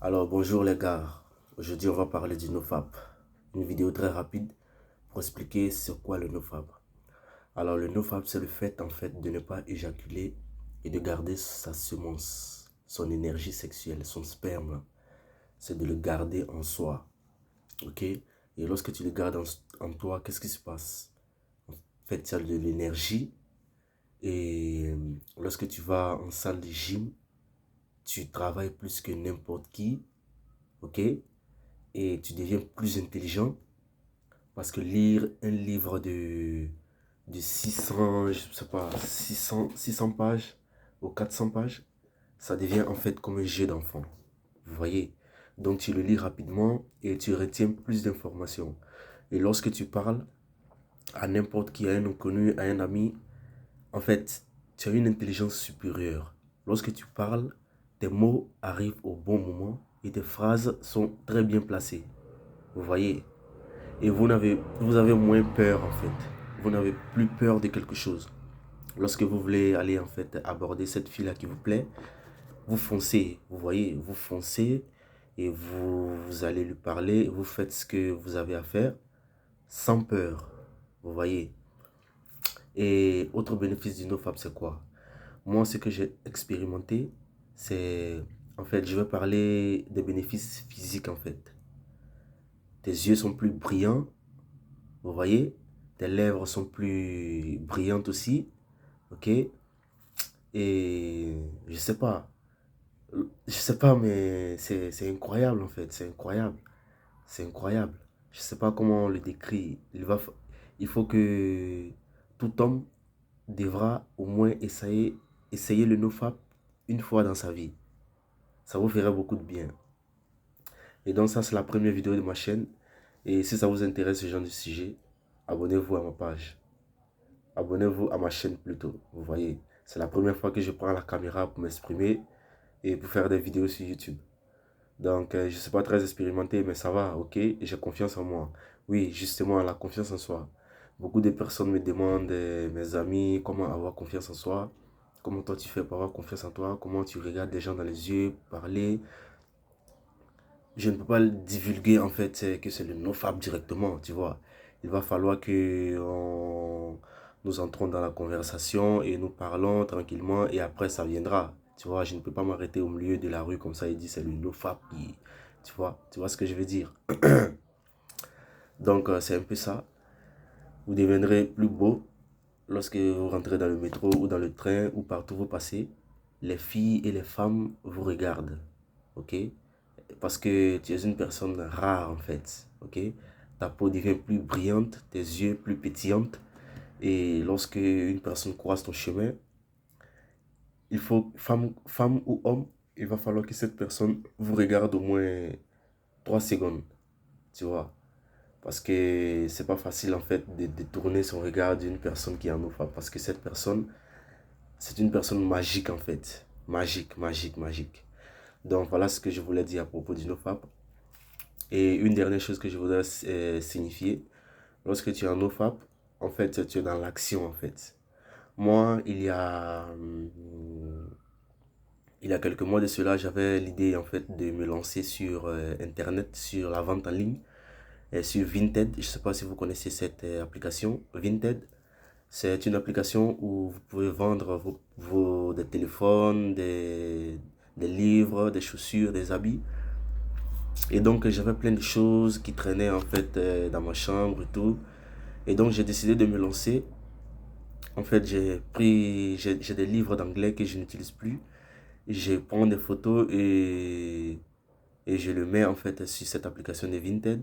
Alors bonjour les gars, aujourd'hui on va parler du NoFap. Une vidéo très rapide pour expliquer sur quoi le NoFap. Alors le NoFap c'est le fait en fait de ne pas éjaculer et de garder sa semence, son énergie sexuelle, son sperme. C'est de le garder en soi, ok? Et lorsque tu le gardes en toi, qu'est-ce qui se passe? En fait tu as de l'énergie et lorsque tu vas en salle de gym, tu travailles plus que n'importe qui, ok? Et tu deviens plus intelligent parce que lire un livre de 600, je sais pas, 600 pages ou 400 pages, ça devient en fait comme un jeu d'enfant. Vous voyez? Donc tu le lis rapidement et tu retiens plus d'informations. Et lorsque tu parles à n'importe qui, à un inconnu, à un ami, en fait, tu as une intelligence supérieure. Lorsque tu parles, tes mots arrivent au bon moment et tes phrases sont très bien placées. Vous voyez? Et vous avez moins peur en fait. Vous n'avez plus peur de quelque chose. Lorsque vous voulez aller en fait aborder cette fille-là qui vous plaît, vous foncez, vous voyez, vous foncez et vous allez lui parler, vous faites ce que vous avez à faire sans peur, vous voyez. Et autre bénéfice du NoFap, c'est quoi? Moi, ce que j'ai expérimenté, c'est en fait, je vais parler des bénéfices physiques en fait. Tes yeux sont plus brillants, vous voyez, tes lèvres sont plus brillantes aussi, ok? Et je sais pas, mais c'est incroyable en fait, c'est incroyable, c'est incroyable. Je sais pas comment on le décrit. Il faut que tout homme devra au moins essayer le NoFap une fois dans sa vie. Ça vous fera beaucoup de bien. Et donc ça, c'est la première vidéo de ma chaîne. Et si ça vous intéresse ce genre de sujet, abonnez-vous à ma page. Abonnez-vous à ma chaîne plutôt. Vous voyez, c'est la première fois que je prends la caméra pour m'exprimer et pour faire des vidéos sur YouTube. Donc, je ne suis pas très expérimenté, mais ça va, ok? Et j'ai confiance en moi. Oui, justement, la confiance en soi. Beaucoup de personnes me demandent, mes amis, comment avoir confiance en soi. Comment toi tu fais pour avoir confiance en toi? Comment tu regardes les gens dans les yeux, parler? Je ne peux pas le divulguer en fait, c'est que c'est le NoFap directement, tu vois. Il va falloir que nous entrons dans la conversation et nous parlons tranquillement et après ça viendra. Tu vois, je ne peux pas m'arrêter au milieu de la rue comme ça et dire c'est le NoFap qui... Tu vois ce que je veux dire. Donc c'est un peu ça. Vous deviendrez plus beau lorsque vous rentrez dans le métro ou dans le train ou partout où vous passez. Les filles et les femmes vous regardent, ok? Parce que tu es une personne rare en fait, ok? Ta peau devient plus brillante, tes yeux plus pétillantes. Et lorsque une personne croise ton chemin, il faut, femme ou homme, il va falloir que cette personne vous regarde au moins 3 secondes, tu vois? Parce que c'est pas facile en fait de détourner son regard d'une personne qui est en OFA. Parce que cette personne, c'est une personne magique en fait. Magique, magique, magique. Donc voilà ce que je voulais dire à propos du NoFap. Et une dernière chose que je voudrais signifier, lorsque tu es en NoFap, en fait, tu es dans l'action, en fait. Moi, il y a quelques mois de cela, j'avais l'idée, en fait, de me lancer sur Internet, sur la vente en ligne, sur Vinted. Je ne sais pas si vous connaissez cette application. Vinted, c'est une application où vous pouvez vendre des téléphones, des livres, des chaussures, des habits. Et donc j'avais plein de choses qui traînaient en fait dans ma chambre et tout. Et donc j'ai décidé de me lancer. En fait j'ai des livres d'anglais que je n'utilise plus. Je prends des photos et je le mets en fait sur cette application de Vinted.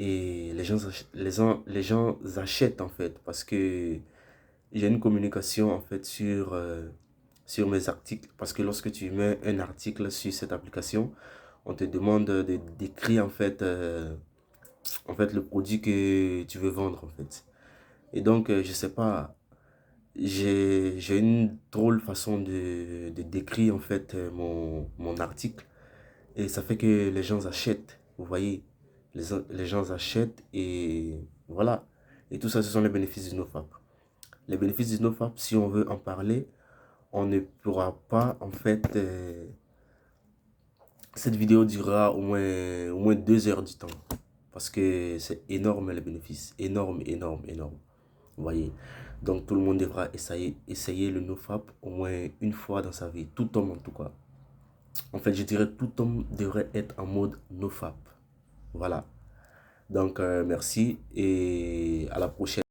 Et les gens achètent en fait parce que j'ai une communication en fait sur mes articles. Parce que lorsque tu mets un article sur cette application, on te demande de d'écrire en fait le produit que tu veux vendre en fait. Et donc je sais pas, j'ai une drôle façon de décrire en fait mon article et ça fait que les gens achètent, vous voyez, les gens achètent et voilà. Et tout ça, ce sont les bénéfices du NoFap. Les bénéfices du NoFap, si on veut en parler, on ne pourra pas en fait Cette vidéo durera au moins 2 heures du temps. Parce que c'est énorme les bénéfices. Énorme, énorme, énorme. Vous voyez. Donc tout le monde devra essayer le NoFap au moins une fois dans sa vie. Tout homme en tout cas. En fait, je dirais tout homme devrait être en mode NoFap. Voilà. Donc merci et à la prochaine.